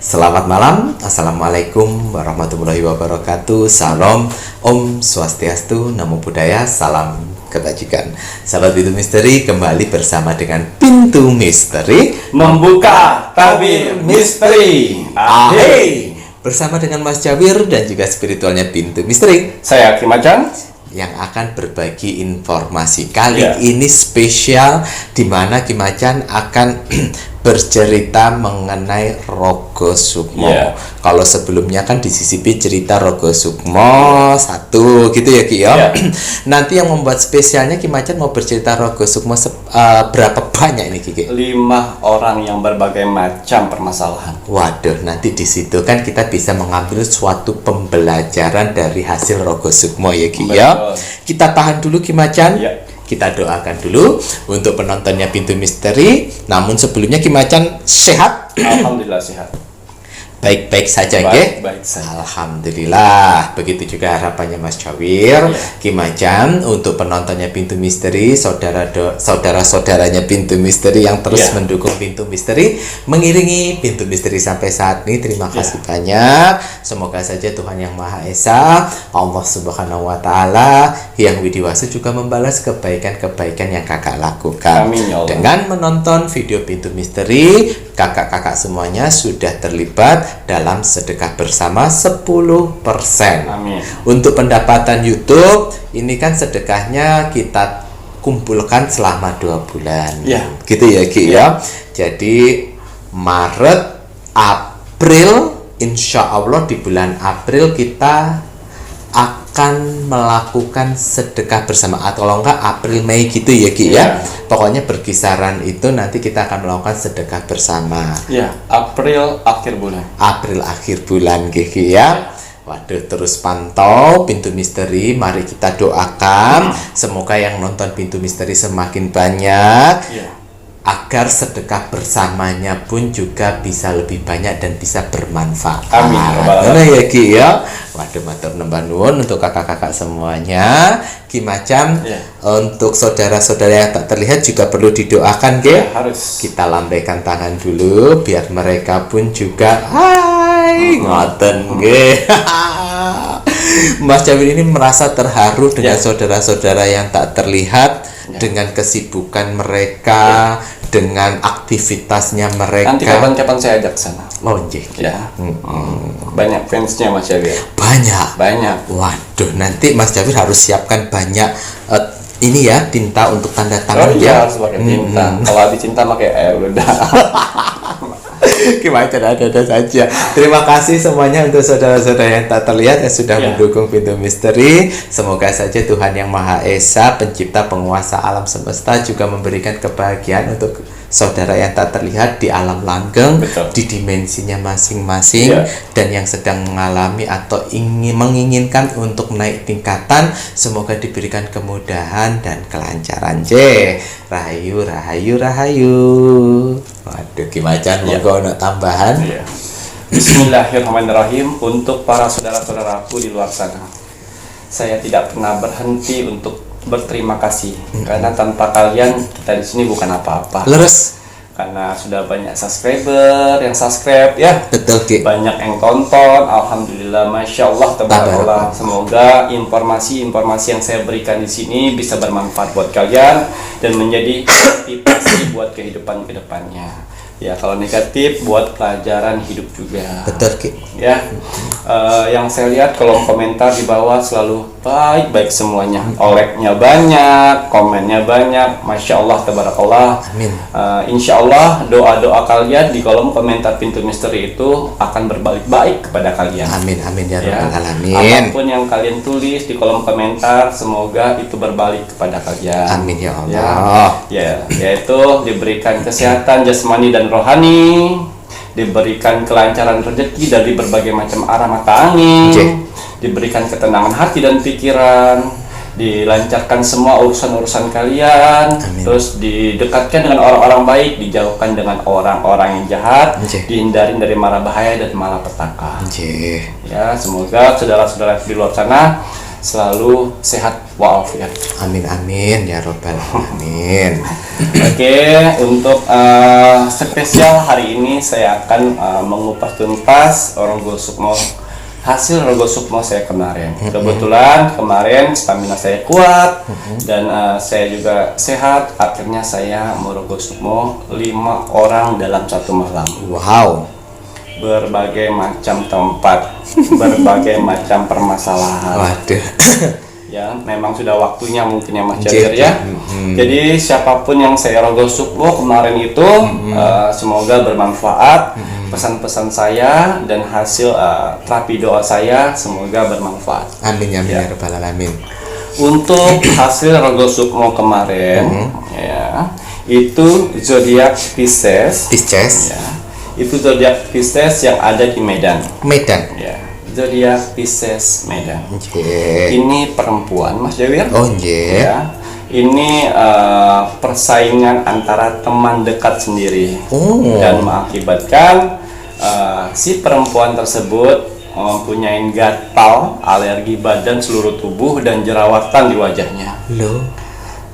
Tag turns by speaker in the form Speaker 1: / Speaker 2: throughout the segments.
Speaker 1: Selamat malam, Assalamualaikum warahmatullahi wabarakatuh. Salam, Om Swastiastu, Namo Buddhaya, salam kebajikan. Sahabat Pintu Misteri, kembali bersama dengan Pintu Misteri
Speaker 2: Membuka tabir misteri. Ahey.
Speaker 1: Bersama dengan Mas Jawir dan juga spiritualnya Pintu Misteri
Speaker 2: Saya Kim Macan
Speaker 1: yang akan berbagi informasi. Kali
Speaker 2: Ya.
Speaker 1: ini spesial, di mana Kim Macan akan bercerita mengenai Rogo Sukmo.
Speaker 2: Ya.
Speaker 1: Kalau sebelumnya kan disisipi cerita Rogo Sukmo satu gitu ya Ki ya.
Speaker 2: Ya.
Speaker 1: Nanti yang membuat spesialnya Kim Macan mau bercerita Rogo Sukmo berapa banyak ini Ki?
Speaker 2: 5 orang yang berbagai macam permasalahan.
Speaker 1: Waduh, nanti di situ kan kita bisa mengambil suatu pembelajaran dari hasil Rogo Sukmo ya Ki ya.
Speaker 2: Betul.
Speaker 1: Kita tahan dulu Ki Macan.
Speaker 2: Ya.
Speaker 1: Kita doakan dulu untuk penontonnya Pintu Misteri. Namun sebelumnya Ki Macan sehat?
Speaker 2: Alhamdulillah sehat.
Speaker 1: Baik-baik saja, nggih?
Speaker 2: Baik saja.
Speaker 1: Alhamdulillah. Begitu juga harapannya Mas Jawir, Ki Macan, untuk penontonnya Pintu Misteri, saudara-saudaranya Pintu Misteri yang terus
Speaker 2: Ya.
Speaker 1: mendukung Pintu Misteri, mengiringi Pintu Misteri sampai saat ini. Terima kasih banyak. Semoga saja Tuhan Yang Maha Esa, Allah Subhanahu wa taala, Yang Widiwasa juga membalas kebaikan-kebaikan yang Kakak lakukan.
Speaker 2: Amin ya Allah.
Speaker 1: Dengan menonton video Pintu Misteri, kakak-kakak semuanya sudah terlibat dalam sedekah bersama 10%.
Speaker 2: Amin.
Speaker 1: Untuk pendapatan YouTube, ini kan sedekahnya kita kumpulkan selama 2 bulan.
Speaker 2: Ya.
Speaker 1: Gitu ya Ki ya. Jadi Maret, April, insya Allah di bulan April kita akan melakukan sedekah bersama, atau kalau enggak April Mei gitu ya Ki ya.
Speaker 2: Ya.
Speaker 1: Pokoknya berkisaran itu nanti kita akan melakukan sedekah bersama.
Speaker 2: Ya, April akhir bulan.
Speaker 1: April akhir bulan Ki ya. Waduh, terus pantau Pintu Misteri, mari kita doakan semoga yang nonton Pintu Misteri semakin banyak.
Speaker 2: Ya.
Speaker 1: Agar sedekah bersamanya pun juga bisa lebih banyak dan bisa bermanfaat.
Speaker 2: Amin.
Speaker 1: Karena ya Ki ya. Waduh, matur nembah nuwun untuk kakak-kakak semuanya. Ki Macan,
Speaker 2: Ya.
Speaker 1: untuk saudara-saudara yang tak terlihat juga perlu didoakan Ki.
Speaker 2: Ya, harus.
Speaker 1: Kita lambaikan tangan dulu biar mereka pun juga hai ngoten nggih. Mas Jawir ini merasa terharu dengan
Speaker 2: Ya.
Speaker 1: saudara-saudara yang tak terlihat, dengan kesibukan mereka, dengan aktivitasnya mereka.
Speaker 2: Nanti kapan-kapan saya ajak sana.
Speaker 1: Lonjeh.
Speaker 2: Ya. Banyak fansnya Mas Jawir.
Speaker 1: Banyak.
Speaker 2: Banyak.
Speaker 1: Waduh, nanti Mas Jawir harus siapkan banyak ini ya, tinta untuk tanda
Speaker 2: Oh
Speaker 1: tangan
Speaker 2: iya,
Speaker 1: ya.
Speaker 2: harus pakai tinta. Kalau habis cinta pakai air udah.
Speaker 1: Gimana ada saja. Terima kasih semuanya untuk saudara-saudara yang tak terlihat yang sudah
Speaker 2: Ya.
Speaker 1: mendukung Pintu Misteri. Semoga saja Tuhan Yang Maha Esa, pencipta penguasa alam semesta, juga memberikan kebahagiaan untuk saudara yang tak terlihat di alam langgeng,
Speaker 2: Betul.
Speaker 1: di dimensinya masing-masing,
Speaker 2: Ya.
Speaker 1: dan yang sedang mengalami atau menginginkan untuk naik tingkatan, semoga diberikan kemudahan dan kelancaran. Rahayu, rahayu, rahayu. Waduh, gimana
Speaker 2: Ya.
Speaker 1: monggo ono tambahan?
Speaker 2: Ya. Bismillahirrahmanirrahim. Untuk para saudara-saudaraku di luar sana, saya tidak pernah berhenti untuk berterima kasih karena tanpa kalian kita di sini bukan apa-apa.
Speaker 1: Leres.
Speaker 2: Karena sudah banyak subscriber yang subscribe ya,
Speaker 1: Betul Ki.
Speaker 2: banyak yang tonton. Alhamdulillah, masya Allah, tabarakallah. Semoga informasi-informasi yang saya berikan di sini bisa bermanfaat buat kalian dan menjadi motivasi buat kehidupan kedepannya. Ya, kalau negatif buat pelajaran hidup juga.
Speaker 1: Betul Ki.
Speaker 2: Ya, yang saya lihat kolom komentar di bawah selalu baik-baik semuanya. Oleknya banyak, komennya banyak, masya Allah, tabarakallah.
Speaker 1: Amin.
Speaker 2: Insya Allah doa-doa kalian di kolom komentar Pintu Misteri itu akan berbalik baik kepada kalian.
Speaker 1: Amin, amin ya
Speaker 2: Ya,
Speaker 1: rabbal alamin.
Speaker 2: apapun yang kalian tulis di kolom komentar, semoga itu berbalik kepada kalian.
Speaker 1: Amin ya Allah.
Speaker 2: Yaitu diberikan kesehatan jasmani dan rohani, diberikan kelancaran rezeki dari berbagai macam arah mata angin,
Speaker 1: Oke.
Speaker 2: diberikan ketenangan hati dan pikiran, dilancarkan semua urusan-urusan kalian,
Speaker 1: Amin.
Speaker 2: terus didekatkan dengan orang-orang baik, dijauhkan dengan orang-orang yang jahat,
Speaker 1: Oke.
Speaker 2: dihindarin dari mara bahaya dan malapetaka.
Speaker 1: Nggih.
Speaker 2: Ya, semoga saudara-saudara di luar sana selalu sehat walafiat.
Speaker 1: Amin amin ya robbal alamin.
Speaker 2: Oke, untuk spesial hari ini saya akan mengupas tuntas Rogo Sukmo, hasil Rogo Sukmo saya kemarin. Kebetulan kemarin stamina saya kuat dan saya juga sehat. Akhirnya saya merogo Sukmo 5 orang dalam 1 malam.
Speaker 1: Wow.
Speaker 2: Berbagai macam tempat, berbagai macam permasalahan.
Speaker 1: Waduh.
Speaker 2: Ya, memang sudah waktunya mungkin ya Mas Jabir ya. Jadi siapapun yang saya rogo Sukmo kemarin itu semoga bermanfaat. Pesan-pesan saya dan hasil terapi doa saya semoga bermanfaat.
Speaker 1: Amin ya rabbal alamin.
Speaker 2: Untuk hasil rogo Sukmo kemarin ya, itu zodiak Pisces. Ya. Itu zodiak Pisces yang ada di Medan. Ya. Zodiak Pisces Medan. Ini perempuan, Mas Jawir. Ya. Ini persaingan antara teman dekat sendiri dan mengakibatkan si perempuan tersebut mempunyai gatal, alergi badan seluruh tubuh dan jerawatan di wajahnya.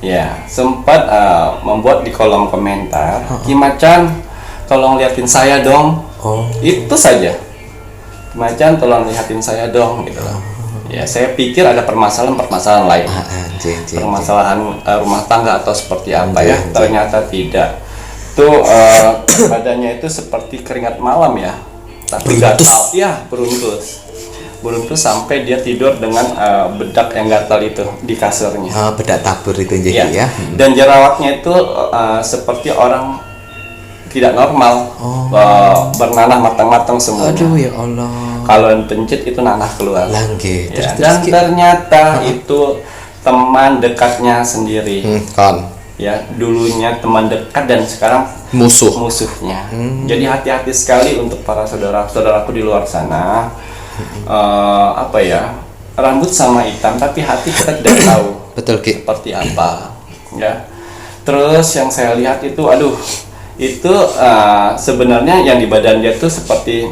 Speaker 2: Ya, sempat membuat di kolom komentar, Kimacan, tolong liatin saya dong. Itu saja. Macan tolong lihatin saya dong gitu loh. Ya, saya pikir ada permasalahan lain. Permasalahan rumah tangga atau seperti apa ya. Ternyata tidak. Tuh badannya itu seperti keringat malam ya. Tapi gatal ya, beruntus sampai dia tidur dengan bedak yang gatal itu di kasurnya.
Speaker 1: Bedak tabur itu jadi ya.
Speaker 2: Dan jerawatnya itu seperti orang tidak normal, bernanah matang-matang semua.
Speaker 1: Aduh ya Allah.
Speaker 2: Kalau pencit itu nanah keluar.
Speaker 1: Ya.
Speaker 2: Dan ternyata itu teman dekatnya sendiri. Ya, dulunya teman dekat dan sekarang musuhnya. Jadi hati-hati sekali untuk para saudara-saudaraku di luar sana. Apa ya? Rambut sama hitam, tapi hati kita tidak tahu.
Speaker 1: Betul Ki.
Speaker 2: Seperti apa? Ya. Terus yang saya lihat itu, aduh. Itu sebenarnya yang di badan dia tuh seperti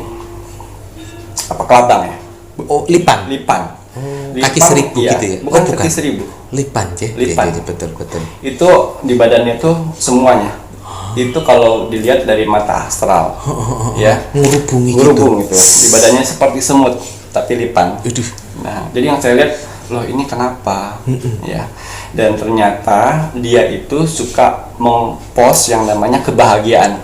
Speaker 2: apa, kelatang ya? Lipan.
Speaker 1: Kaki seribu
Speaker 2: iya.
Speaker 1: gitu ya?
Speaker 2: Bukan kaki seribu.
Speaker 1: Lipan. Betul.
Speaker 2: Itu di badannya tuh semuanya. Itu kalau dilihat dari mata astral, ya. Ngurubung gitu. Di badannya seperti semut, tapi lipan. Nah, jadi yang saya lihat, loh ini kenapa? Ya. Dan ternyata dia itu suka mempost yang namanya kebahagiaan.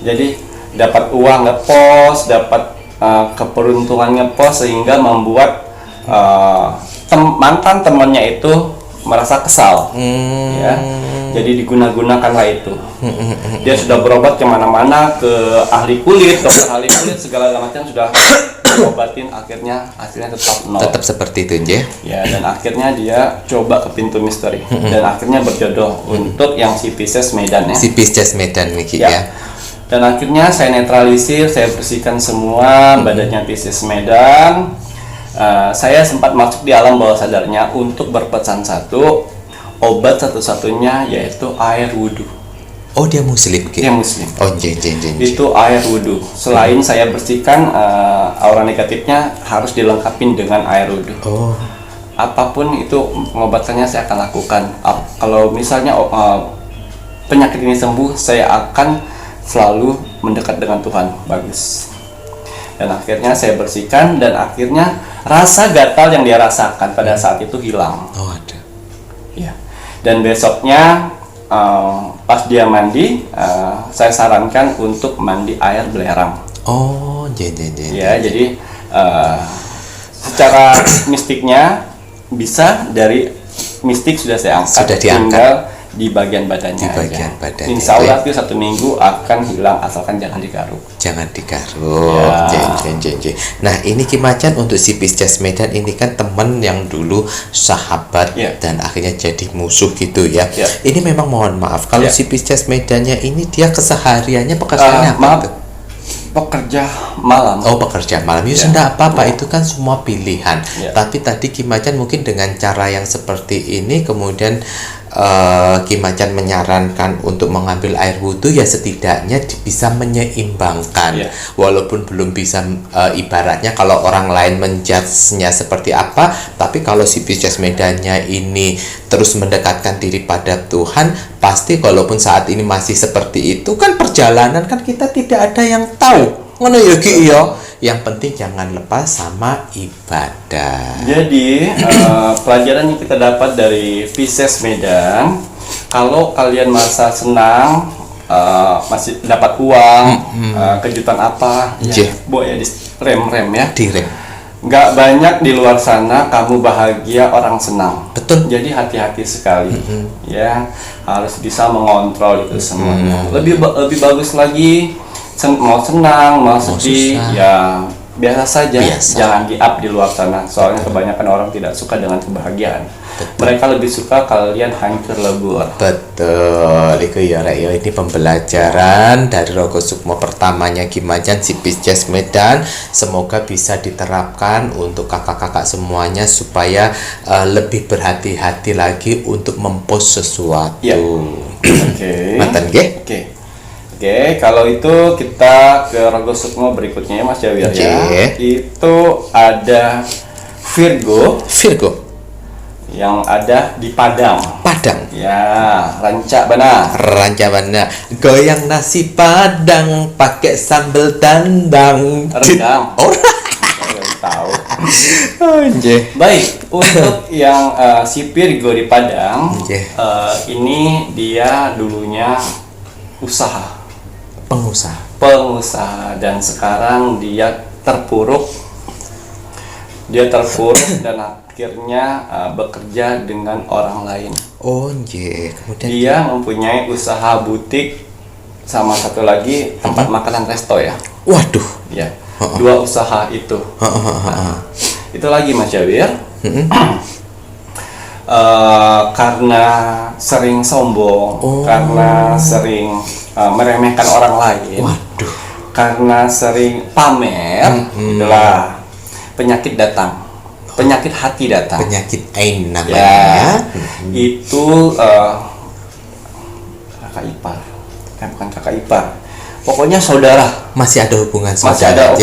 Speaker 2: Jadi dapat uang ngepost, dapat keberuntungan ngepost, sehingga membuat mantan temannya itu merasa kesal. Ya. Jadi diguna-gunakanlah itu. Dia sudah berobat kemana-mana, ke ahli kulit, dokter ahli kulit segala macam sudah obatin, akhirnya tetap nol.
Speaker 1: Tetap seperti itu aja.
Speaker 2: Ya, dan akhirnya dia coba ke pintu misteri dan akhirnya berjodoh untuk yang si Pisces Medan ya.
Speaker 1: Si Pisces Medan Miki ya.
Speaker 2: Dan akhirnya saya netralisir, saya bersihkan semua badannya Pisces Medan. Saya sempat masuk di alam bawah sadarnya untuk berpesan satu, obat satu-satunya yaitu air wudhu.
Speaker 1: Oh, dia muslim Ki?
Speaker 2: Dia muslim.
Speaker 1: Oh, jen.
Speaker 2: Itu air wudhu. Selain saya bersihkan aura negatifnya, harus dilengkapi dengan air wudhu. Apapun itu pengobatannya saya akan lakukan. Kalau misalnya penyakit ini sembuh, saya akan selalu mendekat dengan Tuhan. Bagus. Dan akhirnya saya bersihkan, dan akhirnya rasa gatal yang dia rasakan pada saat itu hilang. Ya. Dan besoknya pas dia mandi, saya sarankan untuk mandi air belerang. Ya, jadi secara mistiknya bisa dari mistik sudah saya angkat,
Speaker 1: sudah diangkat.
Speaker 2: Tinggal di bagian badannya. Insya Allah itu 1 minggu akan hilang, asalkan jangan digaruk.
Speaker 1: Ya. Nah, ini Kimacan untuk si Pisces Medan ini kan teman yang dulu sahabat dan akhirnya jadi musuh gitu ya. Ini memang mohon maaf kalau si Pisces Medannya ini dia kesehariannya pekerjaannya apa tuh?
Speaker 2: Pekerja malam.
Speaker 1: Pekerja malam. Sudah apa-apa, itu kan semua pilihan. Tapi tadi Kimacan mungkin dengan cara yang seperti ini kemudian Ki Macan menyarankan untuk mengambil air wudhu, ya setidaknya bisa menyeimbangkan.
Speaker 2: Iya.
Speaker 1: Walaupun belum bisa ibaratnya kalau orang lain menjudge-nya seperti apa, tapi kalau si Pisces Medannya ini terus mendekatkan diri pada Tuhan, pasti walaupun saat ini masih seperti itu kan, perjalanan kan kita tidak ada yang tahu. Ngono ya Ki ya. Yang penting jangan lepas sama ibadah.
Speaker 2: Jadi pelajaran yang kita dapat dari Pisces Medan, kalau kalian merasa senang, masih dapat uang, kejutan apa, ya, boleh di rem ya.
Speaker 1: Direm.
Speaker 2: Nggak banyak di luar sana kamu bahagia orang senang.
Speaker 1: Betul.
Speaker 2: Jadi hati-hati sekali, ya, harus bisa mengontrol itu semuanya. Lebih bagus lagi, mau senang, mau sedih,
Speaker 1: susah,
Speaker 2: ya biasa saja.
Speaker 1: Biasa.
Speaker 2: Jangan di-up di luar sana. Soalnya kebanyakan orang tidak suka dengan kebahagiaan. Mereka lebih suka kalian hancur lebur.
Speaker 1: Betul, itu ya Rek. Ini pembelajaran dari Rogo Sukmo pertamanya Ki Macan si Pisces Medan. Semoga bisa diterapkan untuk kakak-kakak semuanya supaya lebih berhati-hati lagi untuk mempost sesuatu.
Speaker 2: Ya. Oke.
Speaker 1: Matan nggih?
Speaker 2: Oke, kalau itu kita ke Rogo Sukmo berikutnya ya Mas Jawir ya. Itu ada Virgo yang ada di Padang. Ya,
Speaker 1: Rancabana. Goyang nasi Padang pakai sambal dandang.
Speaker 2: Rendang.
Speaker 1: Oh,
Speaker 2: Tahu.
Speaker 1: nggih.
Speaker 2: Baik, untuk yang si Virgo di Padang, ini dia dulunya pengusaha dan sekarang dia terpuruk dan akhirnya bekerja dengan orang lain.
Speaker 1: Oh, nggih. Kemudian
Speaker 2: Dia mempunyai usaha butik sama satu lagi tempat makanan resto ya.
Speaker 1: waduh.
Speaker 2: Ya, dua usaha itu. Itu lagi Mas Jawir. Karena sering sombong, karena sering meremehkan orang lain, karena sering pamer, itulah penyakit hati datang.
Speaker 1: Penyakit ain namanya.
Speaker 2: Ya, itu kakak ipar, bukan kakak ipar. Pokoknya saudara.
Speaker 1: Masih ada hubungan
Speaker 2: saudara.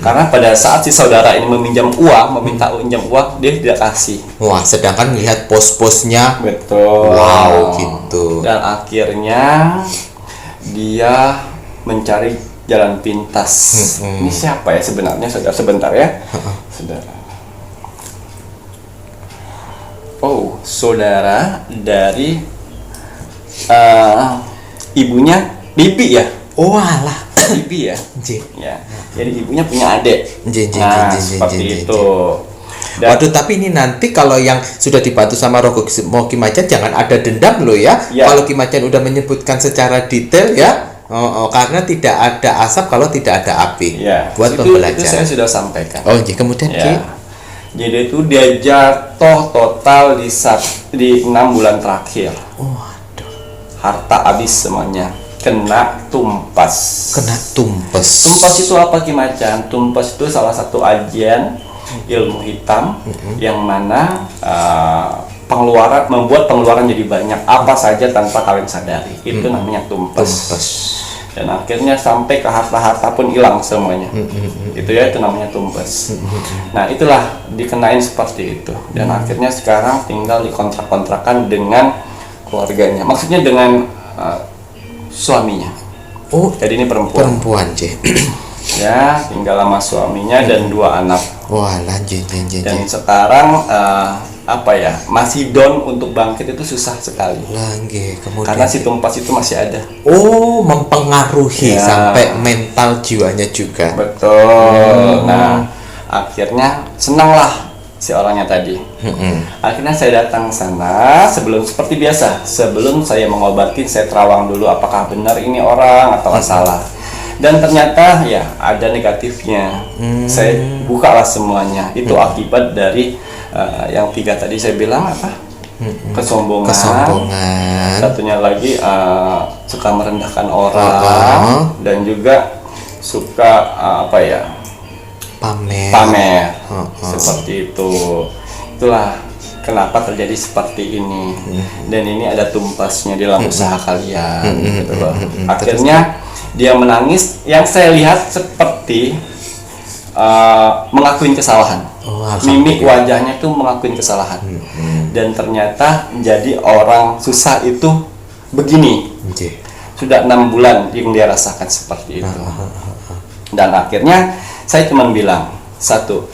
Speaker 2: Karena pada saat si saudara ini meminta pinjam uang, dia tidak kasih.
Speaker 1: Wah, sedangkan lihat pos-posnya.
Speaker 2: Betul.
Speaker 1: Wow, gitu.
Speaker 2: Dan akhirnya dia mencari jalan pintas. Ini siapa ya sebenarnya, saudara? Sebentar ya. Saudara. Oh, saudara dari ibunya Bibi ya.
Speaker 1: Oh alah.
Speaker 2: Bibi ya. Ya. Jadi ibunya punya adik. Seperti itu.
Speaker 1: Waduh, tapi ini nanti kalau yang sudah dibantu sama Rogo Sukmo Ki Macan jangan ada dendam loh ya. Kalau Ki Macan udah menyebutkan secara detail ya. Karena tidak ada asap kalau tidak ada api.
Speaker 2: Ya.
Speaker 1: Buat
Speaker 2: pembelajaran. Itu saya sudah sampaikan.
Speaker 1: Oh, jadi kemudian
Speaker 2: ya. Jadi itu dia jatuh total di 6 bulan terakhir.
Speaker 1: Waduh.
Speaker 2: Harta habis semuanya. Kena tumpas. Tumpas itu apa Ki Macan? Tumpas itu salah satu ajian ilmu hitam yang mana membuat pengeluaran jadi banyak apa saja tanpa kalian sadari. Itu namanya tumpas. Dan akhirnya sampai ke harta-harta pun hilang semuanya. Itu namanya tumpas. Nah, itulah dikenain seperti itu. Dan akhirnya sekarang tinggal dikontrak-kontrakan dengan keluarganya. Maksudnya dengan suaminya.
Speaker 1: Oh,
Speaker 2: jadi ini perempuan ya, tinggal sama suaminya dan 2 anak.
Speaker 1: Wah, lanjut.
Speaker 2: Dan sekarang masih down untuk bangkit itu susah sekali.
Speaker 1: Kemudian
Speaker 2: karena si tumpas itu masih ada.
Speaker 1: Oh, mempengaruhi sampai mental jiwanya juga.
Speaker 2: Betul. Nah, akhirnya senanglah si orangnya tadi. Akhirnya saya datang ke sana seperti biasa. Sebelum saya mengobati, saya terawang dulu apakah benar ini orang atau salah. Dan ternyata ya ada negatifnya. Saya bukalah semuanya. Itu akibat dari yang 3 tadi saya bilang apa? Kesombongan. Satunya lagi suka merendahkan orang dan juga suka pamer. Seperti itu. Itulah kenapa terjadi seperti ini, dan ini ada tumpasnya di dalam usaha kalian, gitu loh. Akhirnya dia menangis, yang saya lihat seperti mengakuin kesalahan. Mimik wajahnya tuh mengakuin kesalahan, dan ternyata menjadi orang susah itu begini. Sudah 6 bulan yang dia rasakan seperti itu. Dan akhirnya saya cuma bilang, satu,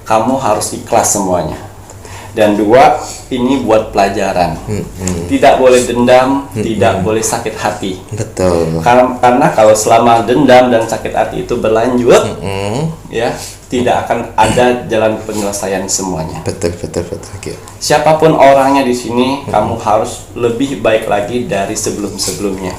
Speaker 2: kamu harus ikhlas semuanya. Dan dua, ini buat pelajaran. Tidak boleh dendam, tidak boleh sakit hati.
Speaker 1: Betul.
Speaker 2: Karena kalau selama dendam dan sakit hati itu berlanjut, ya tidak akan ada jalan penyelesaian semuanya.
Speaker 1: Betul.
Speaker 2: Siapapun orangnya di sini, kamu harus lebih baik lagi dari sebelum-sebelumnya.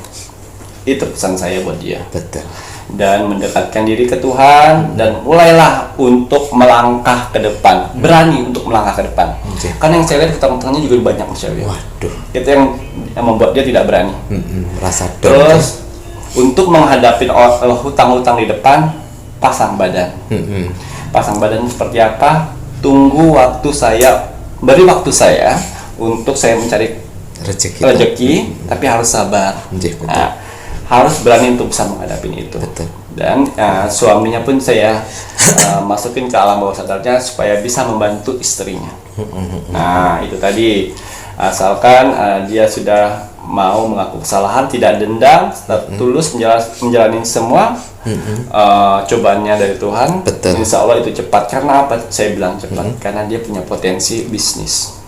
Speaker 2: Itu pesan saya buat dia.
Speaker 1: Betul.
Speaker 2: Dan mendekatkan diri ke Tuhan, dan mulailah untuk melangkah ke depan, berani untuk melangkah ke depan. Karena yang saya lihat ketang-ketangnya juga banyak, Mas Syawir.
Speaker 1: Waduh.
Speaker 2: Itu yang membuat dia tidak berani.
Speaker 1: Rasa
Speaker 2: Terus untuk menghadapi hutang-hutang di depan, pasang badan. Pasang badan seperti apa? Tunggu waktu saya, beri waktu saya untuk saya mencari rezeki, tapi harus sabar. Nah, harus berani untuk bisa menghadapi itu.
Speaker 1: Betul.
Speaker 2: Dan suaminya pun saya masukin ke alam bawah sadarnya supaya bisa membantu istrinya. Nah, itu tadi, asalkan dia sudah mau mengaku kesalahan, tidak dendam, tulus menjalani semua cobaannya dari Tuhan.
Speaker 1: Betul.
Speaker 2: Insya Allah itu cepat. Karena apa saya bilang cepat? Karena dia punya potensi bisnis.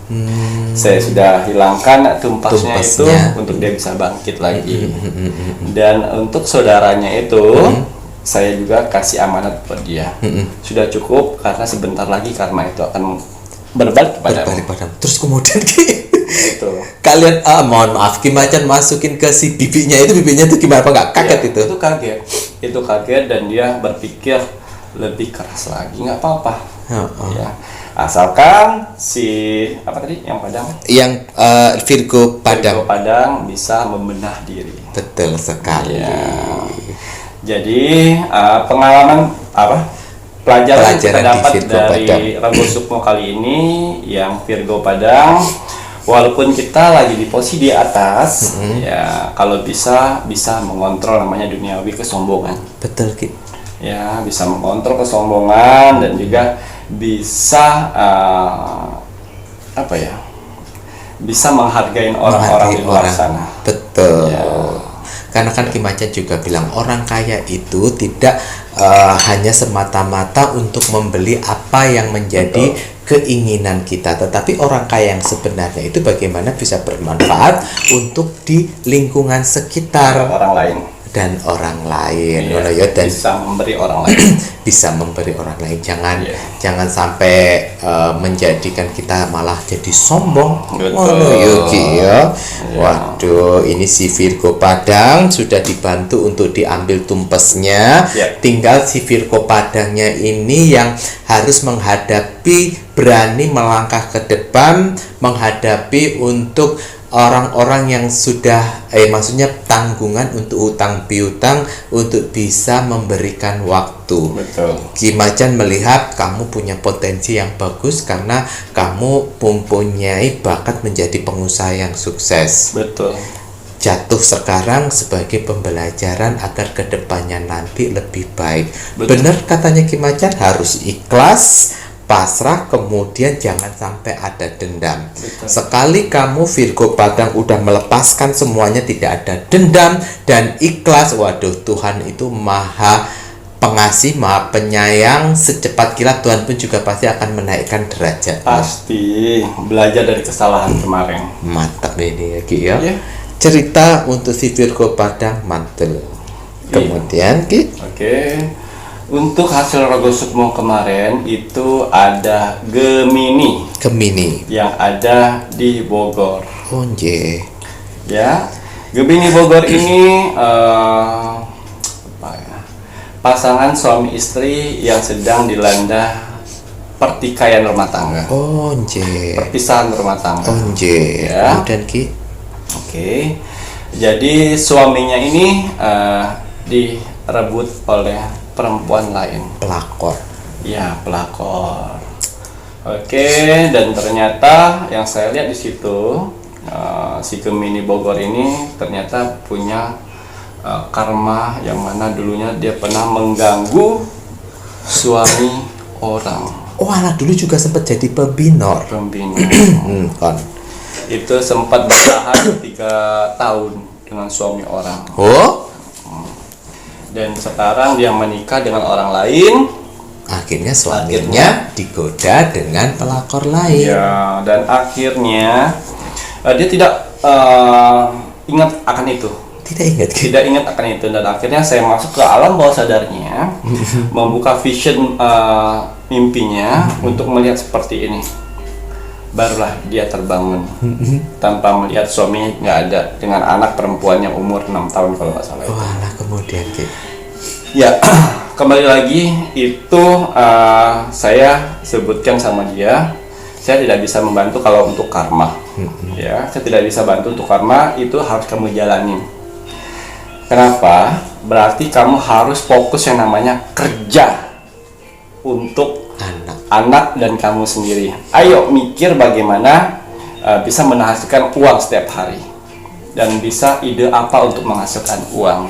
Speaker 2: Saya sudah hilangkan tumpasnya itu untuk dia bisa bangkit lagi. Dan untuk saudaranya itu, saya juga kasih amanat buat dia. Sudah cukup, karena sebentar lagi karma itu akan berbalik padamu.
Speaker 1: Terus kemudian
Speaker 2: itu
Speaker 1: kalian mohon maaf, Ki Macan masukin ke si bibinya itu gimana, apa nggak kaget?
Speaker 2: Ya, itu kaget dan dia berpikir lebih keras lagi. Nggak apa-apa. Ya, asalkan si apa tadi yang Padang,
Speaker 1: Virgo Padang
Speaker 2: bisa membenah diri.
Speaker 1: Betul sekali.
Speaker 2: Jadi pengalaman pelajaran yang kita dapat dari Rago Sukmo kali ini yang Virgo Padang, walaupun kita lagi di posisi di atas, ya kalau bisa mengontrol namanya duniawi kesombongan.
Speaker 1: Betul, Ki.
Speaker 2: Ya, bisa mengontrol kesombongan dan juga bisa bisa menghargai orang-orang di luar sana.
Speaker 1: Betul. Ya. Karena kan Ki Macan juga bilang orang kaya itu tidak hanya semata-mata untuk membeli apa yang menjadi keinginan kita, tetapi orang kaya yang sebenarnya itu bagaimana bisa bermanfaat untuk di lingkungan sekitar
Speaker 2: orang lain.
Speaker 1: Dan orang lain,
Speaker 2: dan bisa memberi orang lain.
Speaker 1: Bisa memberi orang lain. Jangan sampai menjadikan kita malah jadi sombong. Waduh, ini si Virgo Padang sudah dibantu untuk diambil tumpesnya. Tinggal si Virgo Padangnya ini yang harus berani melangkah ke depan, menghadapi untuk orang-orang yang sudah maksudnya tanggungan untuk utang piutang, untuk bisa memberikan waktu.
Speaker 2: Betul.
Speaker 1: Ki Macan melihat kamu punya potensi yang bagus karena kamu mempunyai bakat menjadi pengusaha yang sukses.
Speaker 2: Betul.
Speaker 1: Jatuh sekarang sebagai pembelajaran agar kedepannya nanti lebih baik. Benar katanya Ki Macan, harus ikhlas, pasrah, kemudian jangan sampai ada dendam.
Speaker 2: Betul.
Speaker 1: Sekali kamu Virgo Padang udah melepaskan semuanya, tidak ada dendam dan ikhlas, waduh, Tuhan itu maha pengasih, maha penyayang. Secepat kilat Tuhan pun juga pasti akan menaikkan derajat.
Speaker 2: Pasti belajar dari kesalahan kemarin.
Speaker 1: Mantap ini ya. Cerita untuk si Virgo Padang mantul. Kemudian Ki. Untuk hasil Rago Sukmo kemarin itu ada Gemini
Speaker 2: yang ada di Bogor. Ya, Gemini Bogor ini pasangan suami istri yang sedang dilanda pertikaian rumah tangga. Perpisahan rumah tangga. Ya.
Speaker 1: Kemudian Ki.
Speaker 2: Jadi suaminya ini direbut oleh perempuan lain.
Speaker 1: Pelakor.
Speaker 2: Ya, pelakor. Oke, dan ternyata yang saya lihat di situ si Gemini Bogor ini ternyata punya karma yang mana dulunya dia pernah mengganggu suami orang.
Speaker 1: Oh, anak dulu juga sempat jadi pembinor. Kan.
Speaker 2: Itu sempat bertahan 3 tahun dengan suami orang.
Speaker 1: Oh,
Speaker 2: Dan sekarang dia menikah dengan orang lain.
Speaker 1: akhirnya suaminya digoda dengan pelakor lain.
Speaker 2: Ya, dan akhirnya dia tidak ingat akan itu. Tidak ingat akan itu, dan akhirnya saya masuk ke alam bawah sadarnya, membuka vision mimpinya untuk melihat seperti ini. Barulah dia terbangun tanpa melihat suami nggak ada, dengan anak perempuan yang umur 6 tahun kalau nggak salah.
Speaker 1: Wah, nah kemudian
Speaker 2: Ya, kembali lagi itu saya sebutkan sama dia, saya tidak bisa membantu kalau untuk karma. Ya, saya tidak bisa bantu untuk karma, itu harus kamu jalanin. Kenapa? Berarti kamu harus fokus yang namanya kerja untuk anak dan kamu sendiri. Ayo mikir bagaimana bisa menghasilkan uang setiap hari, dan bisa ide apa untuk menghasilkan uang.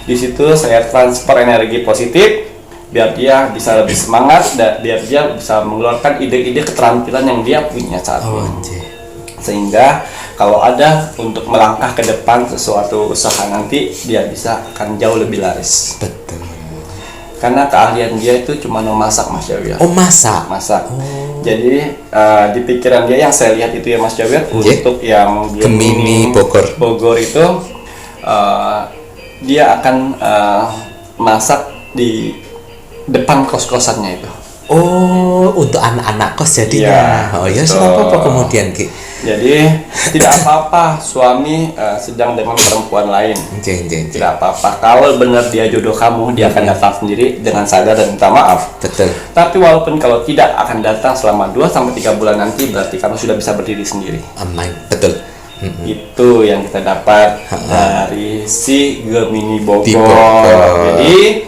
Speaker 2: Di situ saya transfer energi positif biar dia bisa lebih semangat dan biar dia bisa mengeluarkan ide-ide keterampilan yang dia punya saat ini. Sehingga kalau ada untuk melangkah ke depan sesuatu usaha nanti, dia bisa akan jauh lebih laris.
Speaker 1: Betul.
Speaker 2: Karena keahlian dia itu cuma memasak, Mas Jawir.
Speaker 1: Oh, masak.
Speaker 2: Jadi di pikiran dia yang saya lihat itu ya Mas Jawir, untuk yang
Speaker 1: Gemini
Speaker 2: Bogor itu dia akan masak di depan kos-kosannya itu.
Speaker 1: Oh, untuk anak-anak kos jadinya.
Speaker 2: Ya,
Speaker 1: oh ya, apa kemudian Ki?
Speaker 2: Jadi tidak apa-apa suami sedang dengan perempuan lain. Tidak apa-apa. Kalau benar dia jodoh kamu, dia akan datang sendiri dengan sadar dan minta maaf.
Speaker 1: Betul.
Speaker 2: Tapi walaupun kalau tidak akan datang selama 2-3 bulan nanti, berarti kamu sudah bisa berdiri sendiri.
Speaker 1: Amin. Betul.
Speaker 2: Itu yang kita dapat dari si Gemini Bogor. Jadi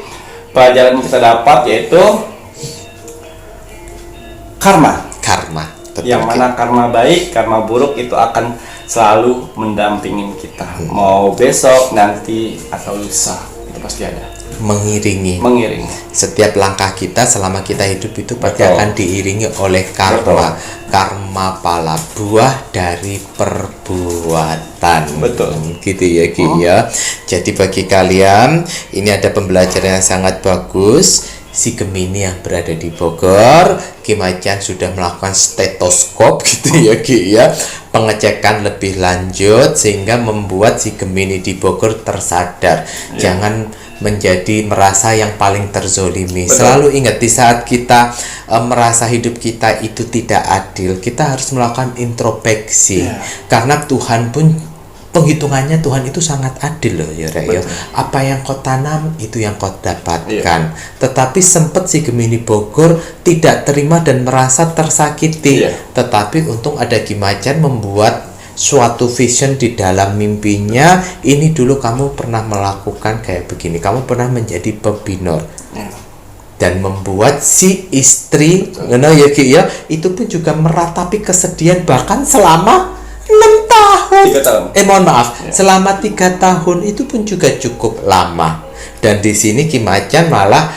Speaker 2: pelajaran yang kita dapat yaitu karma.
Speaker 1: Betul,
Speaker 2: yang mana karma baik, karma buruk itu akan selalu mendampingin kita. Mau besok, nanti, atau lusa, itu pasti ada. Mengiringi.
Speaker 1: Setiap langkah kita selama kita hidup itu pasti akan diiringi oleh karma. Karma pala buah dari perbuatan.
Speaker 2: Betul.
Speaker 1: Gitu ya Ki ya. Jadi bagi kalian ini ada pembelajaran yang sangat bagus. Si Gemini yang berada di Bogor, Ki Macan sudah melakukan stetoskop gitu ya Ki ya, pengecekan lebih lanjut sehingga membuat si Gemini di Bogor tersadar. Jangan menjadi merasa yang paling terzolimi. Selalu ingat, di saat kita merasa hidup kita itu tidak adil, kita harus melakukan introspeksi. Karena Tuhan pun penghitungannya, Tuhan itu sangat adil loh ya Rek. Apa yang kau tanam itu yang kau dapatkan. Tetapi sempat si Gemini Bogor tidak terima dan merasa tersakiti. Tetapi untung ada Ki Macan membuat suatu vision di dalam mimpinya. Ini dulu kamu pernah melakukan kayak begini, kamu pernah menjadi pembinor. Dan membuat si istri ya Ki ya, itu pun juga meratapi kesedihan bahkan selama 6 tahun.
Speaker 2: 3 tahun.
Speaker 1: Mohon maaf, selama 3 tahun itu pun juga cukup lama. Dan di sini Ki Macan malah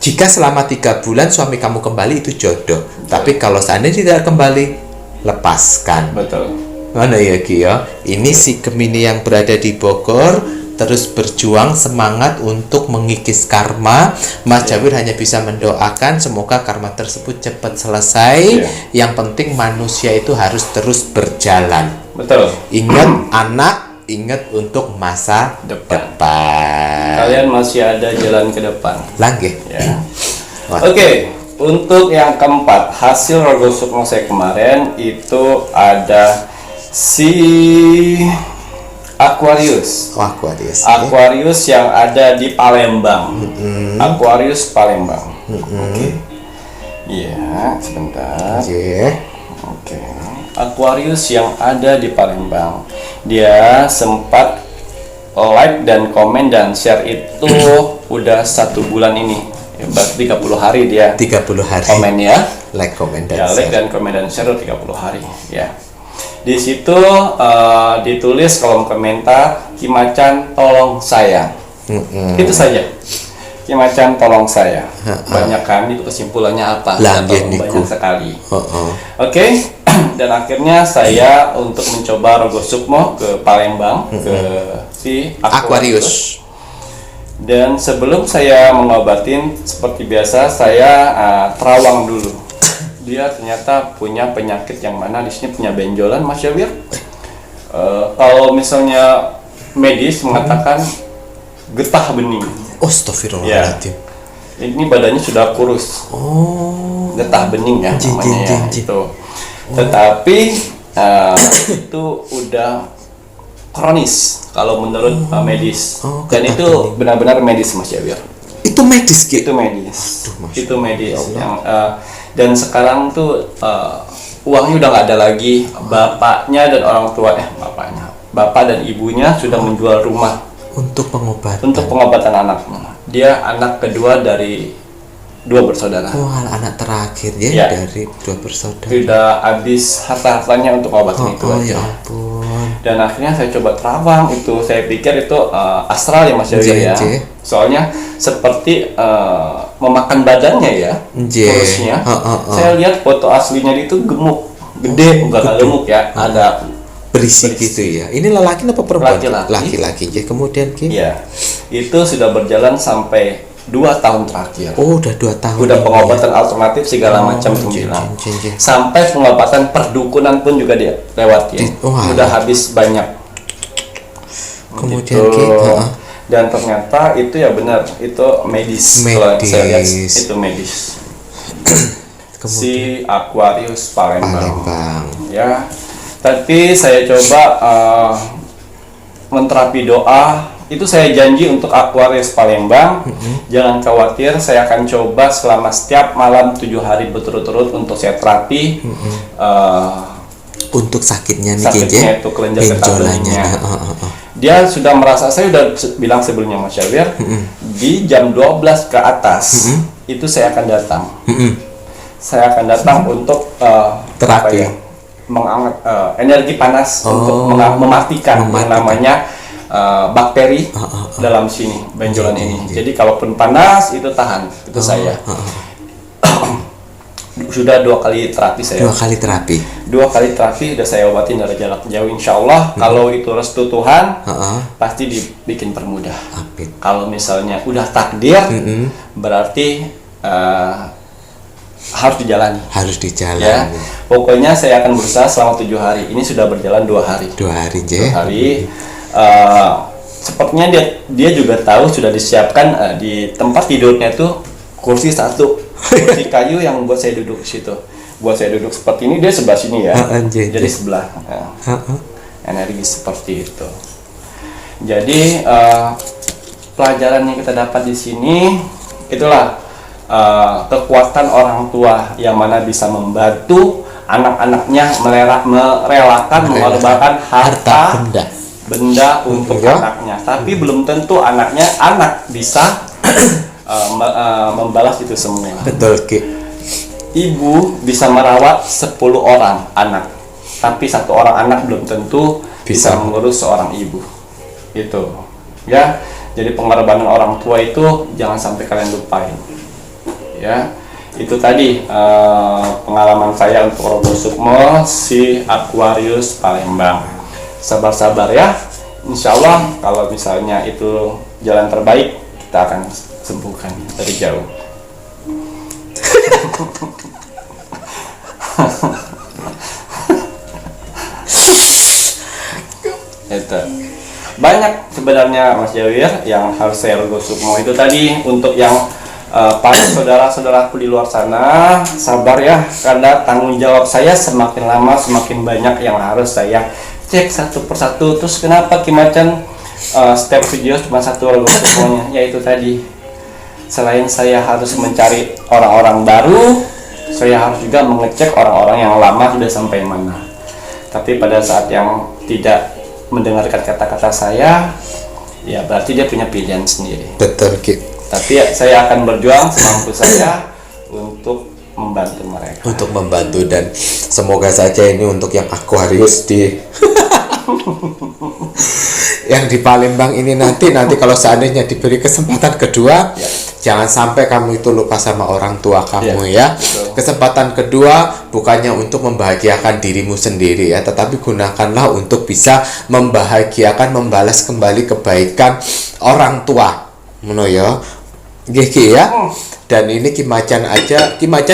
Speaker 1: jika selama 3 bulan suami kamu kembali itu jodoh. Tapi kalau seandainya tidak kembali, lepaskan.
Speaker 2: Betul.
Speaker 1: Mana ya Ki ya? Ini si Gemini yang berada di Bogor terus berjuang semangat untuk mengikis karma. Mas Jawir hanya bisa mendoakan semoga karma tersebut cepat selesai. Yang penting manusia itu harus terus berjalan.
Speaker 2: Betul.
Speaker 1: Ingat anak, ingat untuk masa depan.
Speaker 2: Kalian masih ada jalan ke depan.
Speaker 1: Langgih.
Speaker 2: Ya. Oke, untuk yang keempat, hasil Rogo Sukmo saya kemarin itu ada si Aquarius. Aquarius yang ada di Palembang. Aquarius Palembang. Iya, sebentar. Oke. Aquarius yang ada di Palembang. Dia sempat like dan komen dan share itu udah 1 bulan ini. Ya, berarti 30 hari dia
Speaker 1: 30 hari.
Speaker 2: komen ya.
Speaker 1: Like, comment, dan
Speaker 2: Ya, like
Speaker 1: share.
Speaker 2: dan komen dan share 30 hari ya. Di situ ditulis kolom komentar, Kimacan tolong saya. Itu saja. Kimacan tolong saya. Banyak kan itu kesimpulannya apa?
Speaker 1: Langgeng niku.
Speaker 2: Banyak sekali.
Speaker 1: Heeh.
Speaker 2: Oke. Dan akhirnya saya untuk mencoba Rogo Sukmo ke Palembang ke si
Speaker 1: Aquarius.
Speaker 2: Dan sebelum saya mengobatin seperti biasa saya terawang dulu. Dia ternyata punya penyakit yang mana di sini punya benjolan, Mas Yawir. Kalau misalnya medis mengatakan getah bening.
Speaker 1: Astagfirullahaladzim.
Speaker 2: Ini badannya sudah kurus.
Speaker 1: Oh.
Speaker 2: Getah bening ya namanya ya. Itu. Tetapi itu udah kronis kalau menurut medis. Dan itu benar-benar medis, Mas Yawir.
Speaker 1: Itu medis gitu.
Speaker 2: Itu medis.
Speaker 1: Aduh,
Speaker 2: Itu medis yang dan sekarang tuh uangnya udah nggak ada lagi. Bapaknya dan orang tua bapak dan ibunya sudah menjual rumah
Speaker 1: Untuk pengobatan.
Speaker 2: untuk pengobatan anaknya. Dia anak kedua dari 2 bersaudara.
Speaker 1: Anak terakhir ya,
Speaker 2: Ya.
Speaker 1: dari 2 bersaudara.
Speaker 2: Sudah habis harta-hartanya untuk obatin itu aja.
Speaker 1: Ya ampun.
Speaker 2: Dan akhirnya saya coba terawang itu. Saya pikir itu astral ya, Mas Yawir ya. Soalnya seperti memakan badannya ya. Kurusnya. Saya lihat foto aslinya itu gemuk, gede, bukan gemuk ya. Ada
Speaker 1: Berisi gitu ya. Ini lelaki apa perempuan?
Speaker 2: Laki-laki.
Speaker 1: Laki-laki. Kemudian
Speaker 2: ya. Itu sudah berjalan sampai 2 tahun terakhir.
Speaker 1: Oh, udah 2 tahun.
Speaker 2: Udah pengobatan alternatif segala macam bilang. Sampai pengobatan perdukunan pun juga dia lewat ya. Udah habis banyak.
Speaker 1: Kemudian
Speaker 2: dan ternyata itu ya benar, itu medis. Kalau saya lihat itu medis. Si Aquarius Palembang. Ya. Tapi saya coba menterapi doa. Itu saya janji untuk Aquarius Palembang. Jangan khawatir, saya akan coba selama setiap malam 7 hari berturut-turut untuk saya terapi.
Speaker 1: Untuk sakitnya nih,
Speaker 2: sakitnya itu kelenjar getah. Dia sudah merasa, saya sudah bilang sebelumnya Mas Yawir, di jam 12 ke atas itu saya akan datang. Saya akan datang untuk
Speaker 1: terapi.
Speaker 2: Mengangkat energi panas untuk mematikan yang namanya bakteri dalam sini benjolan ini. Jadi kalaupun panas itu tahan. Itu saya. Sudah 2 kali terapi saya.
Speaker 1: 2 kali terapi.
Speaker 2: 2 kali terapi sudah saya obatin dari jarak jauh. Insya Allah kalau itu restu Tuhan pasti dibikin permudah. Kalau misalnya udah takdir berarti harus dijalani. Ya. Pokoknya saya akan berusaha selama 7 hari. Ini sudah berjalan 2 hari.
Speaker 1: 2 hari,
Speaker 2: 2 hari. Sepertinya dia juga tahu sudah disiapkan di tempat tidurnya itu kursi 1, kursi kayu yang buat saya duduk situ. Buat saya duduk seperti ini, dia sebelah sini ya. Jadi sebelah. Energi seperti itu. Jadi pelajaran yang kita dapat di sini itulah kekuatan orang tua yang mana bisa membantu anak-anaknya merelakan mengorbankan harta benda untuk anaknya, tapi belum tentu anak bisa membalas itu semua.
Speaker 1: Betul, Ki.
Speaker 2: Ibu bisa merawat 10 orang anak, tapi 1 orang anak belum tentu bisa mengurus seorang ibu. Itu ya. Jadi pengorbanan orang tua itu jangan sampai kalian lupain. Ya, itu tadi pengalaman saya untuk Rogo Sukmo si Aquarius Palembang. Sabar-sabar ya, insya Allah kalau misalnya itu jalan terbaik kita akan sembuhkan dari jauh. Itu banyak sebenarnya Mas Yawir yang harus saya Rogo Sukmo. Itu tadi untuk yang para saudara-saudaraku di luar sana, sabar ya, karena tanggung jawab saya semakin lama semakin banyak yang harus saya cek satu persatu. Terus kenapa Kimacan setiap video cuma 1 Rogo Sukmonya? Yaitu tadi, selain saya harus mencari orang-orang baru, saya harus juga mengecek orang-orang yang lama sudah sampai mana. Tapi pada saat yang tidak mendengarkan kata-kata saya, ya berarti dia punya pilihan sendiri.
Speaker 1: Betul, Ki.
Speaker 2: Tapi saya akan berjuang semampu saya untuk membantu mereka.
Speaker 1: Untuk membantu, dan semoga saja ini untuk yang Aquarius di yang di Palembang ini nanti kalau seandainya diberi kesempatan kedua, jangan sampai kamu itu lupa sama orang tua kamu ya.
Speaker 2: Betul.
Speaker 1: Kesempatan kedua bukannya untuk membahagiakan dirimu sendiri ya, tetapi gunakanlah untuk bisa membahagiakan, membalas kembali kebaikan orang tua. Ngono ya. Nggih ya. Dan ini Ki Macan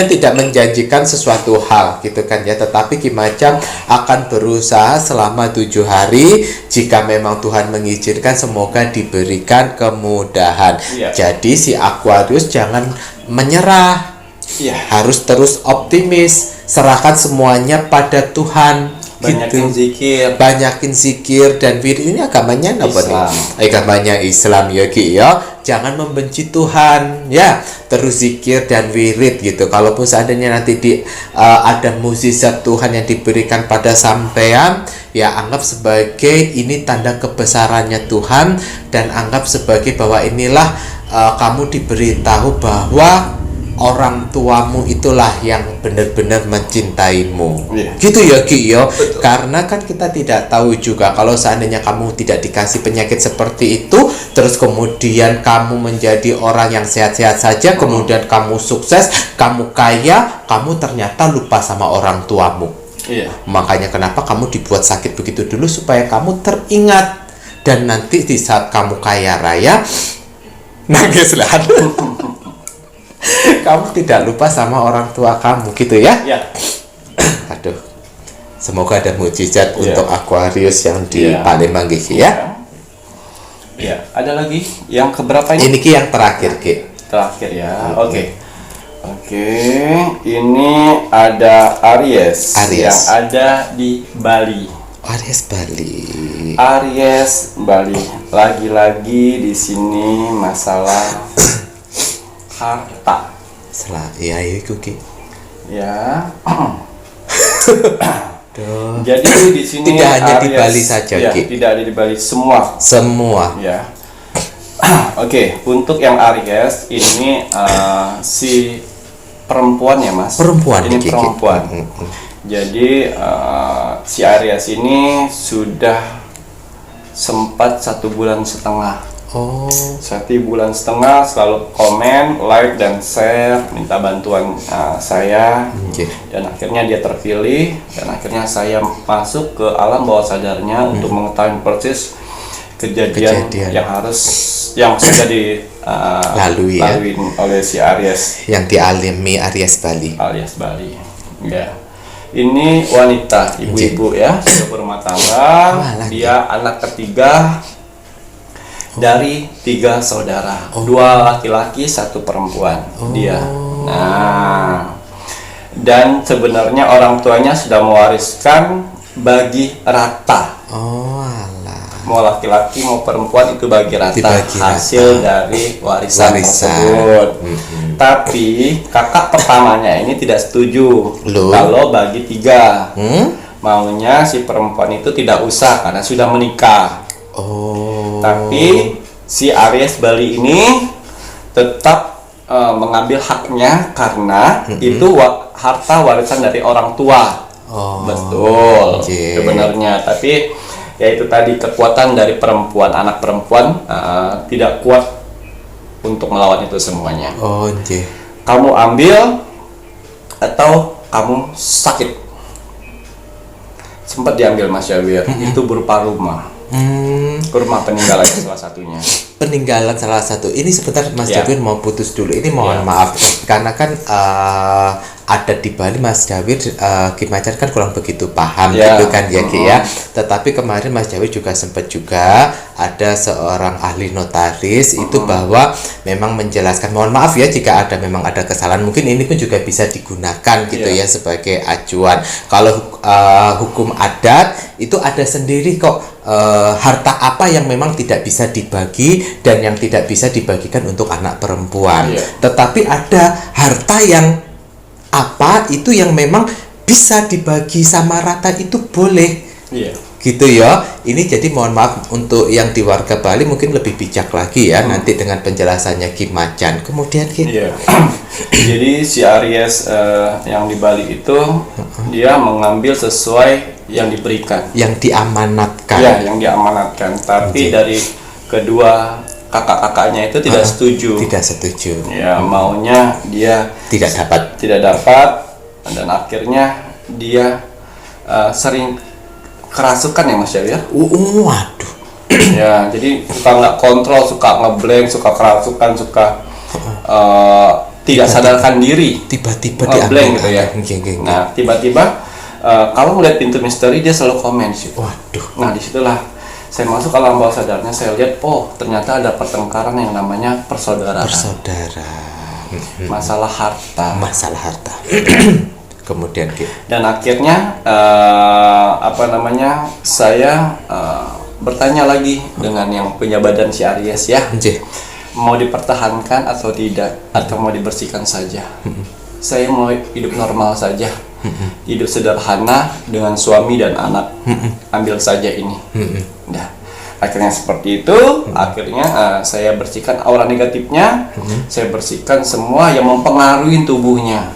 Speaker 1: tidak menjanjikan sesuatu hal gitu kan ya, tetapi Ki Macan akan berusaha selama 7 hari. Jika memang Tuhan mengizinkan, semoga diberikan kemudahan. Jadi si Aquarius jangan menyerah, harus terus optimis, serahkan semuanya pada Tuhan. Banyakin zikir dan wirid. Ini agamanya apa nih? Agamanya Islam ya Ki ya. Jangan membenci Tuhan ya, terus zikir dan wirid gitu. Kalaupun seandainya nanti ada mukjizat Tuhan yang diberikan pada sampean, ya anggap sebagai ini tanda kebesarannya Tuhan, dan anggap sebagai bahwa inilah kamu diberitahu bahwa orang tuamu itulah yang benar-benar mencintaimu. Gitu ya Ki ya. Karena kan kita tidak tahu juga kalau seandainya kamu tidak dikasih penyakit seperti itu, terus kemudian kamu menjadi orang yang sehat-sehat saja, kemudian kamu sukses, kamu kaya, kamu ternyata lupa sama orang tuamu. Makanya kenapa kamu dibuat sakit begitu dulu, supaya kamu teringat, dan nanti di saat kamu kaya raya nangislah. Kamu tidak lupa sama orang tua kamu gitu ya. Aduh, semoga ada mukjizat untuk Aquarius yang di Palembang Ki ya.
Speaker 2: Ada lagi yang keberapa ini?
Speaker 1: Ini Ki yang terakhir Ki.
Speaker 2: Terakhir ya. Oke, ini ada Aries yang ada di Bali. Aries Bali. Lagi-lagi di sini masalah harta.
Speaker 1: Ya itu Ki.
Speaker 2: Ya. Jadi di sini
Speaker 1: tidak hanya
Speaker 2: Aries,
Speaker 1: di Bali saja Ki.
Speaker 2: Tidak ada di Bali, semua.
Speaker 1: Ya.
Speaker 2: Oke, untuk yang Aries ini si perempuan ya Mas. Ini
Speaker 1: Ki.
Speaker 2: perempuan. Jadi si Aries ini sudah sempat 1,5 bulan. 1,5 bulan selalu komen, like dan share, minta bantuan saya. Dan akhirnya dia terpilih, dan akhirnya saya masuk ke alam bawah sadarnya untuk mengetahui persis kejadian yang sudah dilalui oleh si Aries,
Speaker 1: yang dialami Aries Bali.
Speaker 2: Ya. Ini wanita, ibu-ibu ya, sudah berumah tangga. Dia anak ketiga dari 3 saudara, 2 laki-laki, 1 perempuan. Dia. Nah, dan sebenarnya orang tuanya sudah mewariskan bagi rata. Mau laki-laki mau perempuan itu bagi rata hasil dari warisan tersebut. Tapi kakak pertamanya ini tidak setuju kalau bagi 3. Maunya si perempuan itu tidak usah karena sudah menikah. Tapi si Aries Bali ini tetap mengambil haknya karena itu harta warisan dari orang tua. Betul, sebenarnya. Tapi ya itu tadi, kekuatan dari perempuan, anak perempuan tidak kuat untuk melawan itu semuanya. Kamu ambil atau kamu sakit. Sempat diambil Mas Jawir, itu berupa rumah. Rumah peninggalan salah satunya. Ini sebentar Mas Jawir mau putus dulu. Ini mohon maaf karena kan ada di Bali Mas Jawir, Ki Macan kan kurang begitu paham gitu kan ya Ki ya. Tetapi kemarin Mas Jawir juga sempat ada seorang ahli notaris itu bahwa memang menjelaskan, mohon maaf ya jika memang ada kesalahan, mungkin ini pun juga bisa digunakan gitu ya sebagai acuan. Kalau hukum adat itu ada sendiri kok harta apa yang memang tidak bisa dibagi dan yang tidak bisa dibagikan untuk anak perempuan. Tetapi ada harta yang itu yang memang bisa dibagi sama rata, itu boleh.
Speaker 1: gitu ya. Ini jadi mohon maaf untuk yang di warga Bali mungkin lebih bijak lagi ya nanti dengan penjelasannya Ki Macan. Kemudian Ki.
Speaker 2: Iya. Jadi si Aries yang di Bali itu dia mengambil sesuai yang diberikan,
Speaker 1: yang diamanatkan.
Speaker 2: Ya, yang diamanatkan. Tapi dari kedua kakak-kakaknya itu tidak setuju.
Speaker 1: Tidak setuju.
Speaker 2: Ya, maunya dia
Speaker 1: Tidak dapat.
Speaker 2: dan akhirnya dia sering kerasukan ya Mas Syawir.
Speaker 1: Waduh.
Speaker 2: Ya, jadi suka nggak kontrol, suka ngeblank, suka kerasukan, suka tidak sadarkan diri,
Speaker 1: Tiba-tiba
Speaker 2: ngeblank gitu ya.
Speaker 1: Geng.
Speaker 2: Nah, tiba-tiba kalau melihat pintu misteri dia selalu komen sih.
Speaker 1: Waduh.
Speaker 2: Nah, disitulah saya masuk ke alam bawah sadarnya, saya lihat ternyata ada pertengkaran yang namanya persaudaraan. Masalah harta.
Speaker 1: Kemudian Ki.
Speaker 2: Dan akhirnya saya bertanya lagi dengan yang punya badan si Aries ya, mau dipertahankan atau tidak, atau mau dibersihkan saja. Saya mau hidup normal saja, hidup sederhana dengan suami dan anak. Ambil saja ini. Nah, akhirnya seperti itu. Akhirnya saya bersihkan aura negatifnya, saya bersihkan semua yang mempengaruhi tubuhnya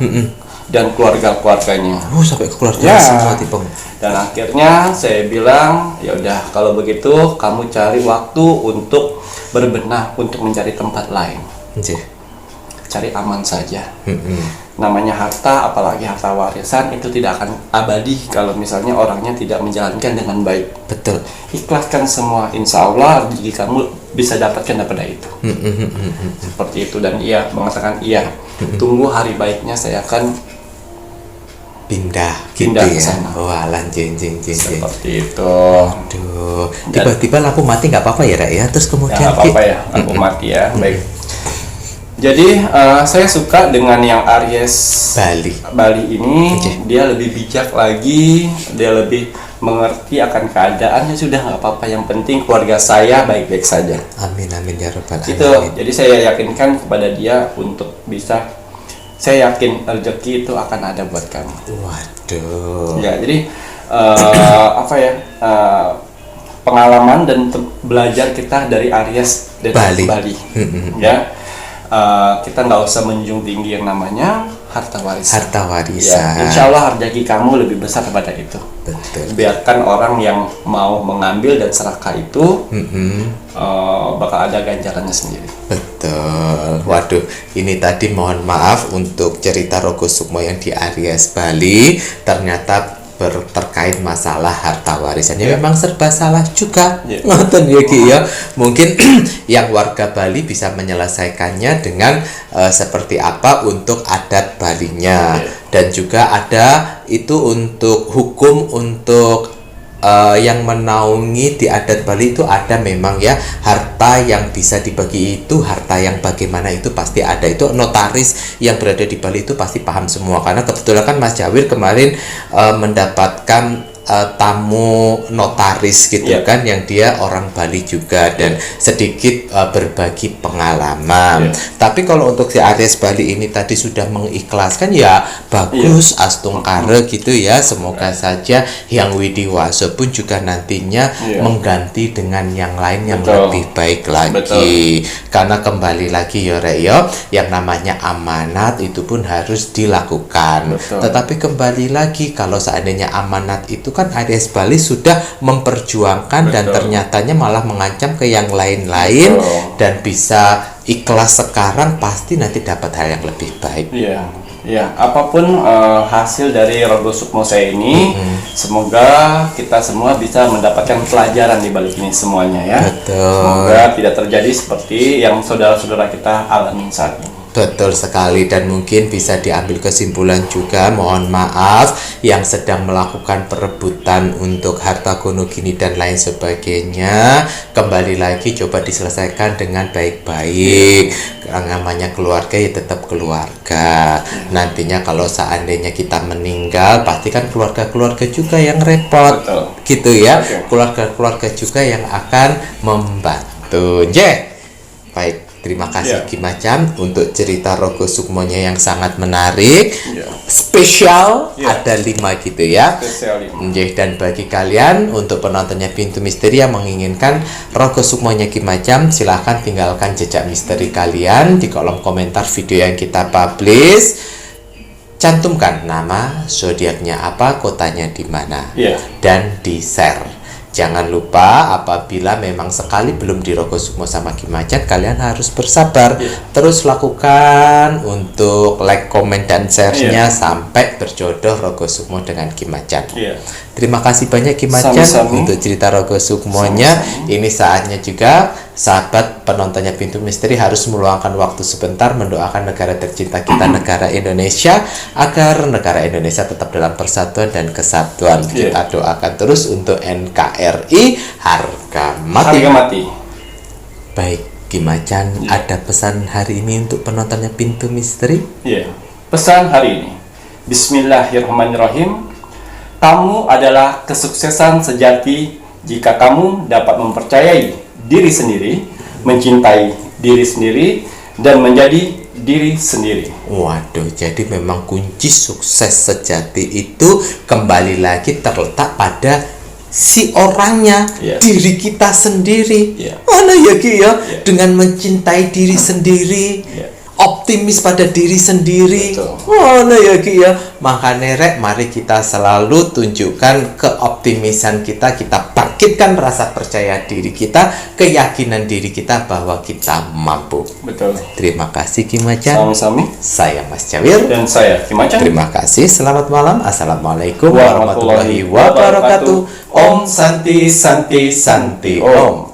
Speaker 2: dan keluarganya.
Speaker 1: Sampai ke keluarga semua tipe.
Speaker 2: Dan akhirnya saya bilang, ya udah kalau begitu kamu cari waktu untuk berbenah, untuk mencari tempat lain. Cari aman saja. Namanya harta, apalagi harta warisan, itu tidak akan abadi kalau misalnya orangnya tidak menjalankan dengan baik.
Speaker 1: Betul.
Speaker 2: Ikhlaskan semua, insya Allah jika kamu bisa dapatkan daripada itu. Seperti itu. Dan ia mengatakan iya, tunggu hari baiknya saya akan
Speaker 1: pindah
Speaker 2: ke
Speaker 1: ya.
Speaker 2: sana.
Speaker 1: Jeng.
Speaker 2: Seperti itu.
Speaker 1: Aduh, tiba-tiba lampu mati nggak apa-apa ya Rak ya? Terus kemudian
Speaker 2: nggak apa-apa ya, lampu mati ya. Baik. Jadi saya suka dengan yang Aries Bali ini. Dia lebih bijak lagi, dia lebih mengerti akan keadaannya. Sudah nggak apa-apa, yang penting keluarga saya baik-baik saja.
Speaker 1: Amin ya rabbal alamin.
Speaker 2: Itu. Jadi saya yakinkan kepada dia untuk bisa. Saya yakin rezeki itu akan ada buat kamu. Waduh. Ya, jadi pengalaman dan belajar kita dari Aries dan Bali. Ya, kita nggak usah menjunjung tinggi yang namanya harta warisan. Ya, insya Allah rezeki kamu lebih besar daripada itu. Betul. Biarkan orang yang mau mengambil dan serakah itu bakal ada ganjarannya sendiri.
Speaker 1: Betul. Waduh, ini tadi mohon maaf untuk cerita Rogo Sukmo yang di Aries Bali ternyata terkait masalah harta warisannya memang serba salah juga. Ngoten ya Ki ya. Mungkin yang warga Bali bisa menyelesaikannya dengan seperti apa untuk adat Balinya. Dan juga ada itu untuk hukum untuk yang menaungi di adat Bali itu ada memang ya, harta yang bisa dibagi itu, harta yang bagaimana itu pasti ada. Itu notaris yang berada di Bali itu pasti paham semua, karena kebetulan kan Mas Jawir kemarin mendapatkan tamu notaris gitu kan, yang dia orang Bali juga dan sedikit berbagi pengalaman. Tapi kalau untuk si Aries Bali ini tadi sudah mengikhlaskan ya bagus, astungkare gitu ya. Semoga saja yang Widiwaso pun juga nantinya mengganti dengan yang lain yang lebih baik lagi. Karena kembali lagi ya Reyo, yang namanya amanat itu pun harus dilakukan. Tetapi kembali lagi, kalau seandainya amanat itu kan Aries Bali sudah memperjuangkan dan ternyatanya malah mengancam ke yang lain-lain, dan bisa ikhlas sekarang pasti nanti dapat hal yang lebih baik.
Speaker 2: Ya, apapun hasil dari Rogo Sukmo saya ini, semoga kita semua bisa mendapatkan pelajaran di balik ini semuanya ya. Semoga tidak terjadi seperti yang saudara-saudara kita alami saat ini.
Speaker 1: Betul sekali, dan mungkin bisa diambil kesimpulan juga, mohon maaf yang sedang melakukan perebutan untuk harta gono gini dan lain sebagainya, kembali lagi coba diselesaikan dengan baik-baik. Namanya keluarga ya tetap keluarga. Nantinya kalau seandainya kita meninggal, pasti kan keluarga-keluarga juga yang repot. Gitu ya. Keluarga-keluarga juga yang akan membantu. Baik. Terima kasih
Speaker 2: Iya.
Speaker 1: Ki Macan untuk cerita Rogo Sukmonya yang sangat menarik,
Speaker 2: Iya.
Speaker 1: spesial,
Speaker 2: Iya.
Speaker 1: ada 5 gitu ya.
Speaker 2: Spesial 5.
Speaker 1: Dan bagi kalian untuk penontonnya Pintu Misteri yang menginginkan Rogo Sukmonya Ki Macan, silahkan tinggalkan jejak misteri kalian di kolom komentar video yang kita publish. Cantumkan nama, zodiaknya apa, kotanya di mana,
Speaker 2: Iya.
Speaker 1: dan di-share. Jangan lupa apabila memang sekali belum di Rogo Sukmo sama Ki Macan, kalian harus bersabar.
Speaker 2: Iya.
Speaker 1: Terus lakukan untuk like, komen, dan share-nya
Speaker 2: Iya.
Speaker 1: sampai berjodoh Rogo Sukmo dengan Ki Macan.
Speaker 2: Iya.
Speaker 1: Terima kasih banyak Ki Macan
Speaker 2: Sami-sami.
Speaker 1: untuk cerita Rogo Sukmonya.
Speaker 2: Sami-sami.
Speaker 1: Ini saatnya juga sahabat penontonnya Pintu Misteri harus meluangkan waktu sebentar mendoakan negara tercinta kita, negara Indonesia, agar negara Indonesia tetap dalam persatuan dan kesatuan.
Speaker 2: Iya.
Speaker 1: Kita doakan terus untuk NKRI harga mati.
Speaker 2: Harga mati.
Speaker 1: Baik Ki Macan,
Speaker 2: Iya.
Speaker 1: ada pesan hari ini untuk penontonnya Pintu Misteri?
Speaker 2: Iya. Pesan hari ini. Bismillahirrahmanirrahim. Kamu adalah kesuksesan sejati jika kamu dapat mempercayai diri sendiri, mencintai diri sendiri, dan menjadi diri sendiri.
Speaker 1: Waduh, jadi memang kunci sukses sejati itu kembali lagi terletak pada si orangnya,
Speaker 2: Iya.
Speaker 1: diri kita sendiri.
Speaker 2: Iya.
Speaker 1: Mana ya Ki ya?
Speaker 2: Iya.
Speaker 1: Dengan mencintai diri sendiri,
Speaker 2: Iya.
Speaker 1: optimis pada diri sendiri.
Speaker 2: Betul.
Speaker 1: Mana ya Ki ya? Makanya rek, mari kita selalu tunjukkan keoptimisan kita, kita bangkitkan rasa percaya diri kita, keyakinan diri kita bahwa kita mampu.
Speaker 2: Betul.
Speaker 1: Terima kasih Ki Macan.
Speaker 2: Sami-sami.
Speaker 1: Saya Mas Cawir.
Speaker 2: Dan saya Ki Macan.
Speaker 1: Terima kasih. Selamat malam. Assalamualaikum
Speaker 2: Warahmatullahi
Speaker 1: warahmatullahi wabarakatuh.
Speaker 2: wabarakatuh.
Speaker 1: Om Santi Santi Santi Om.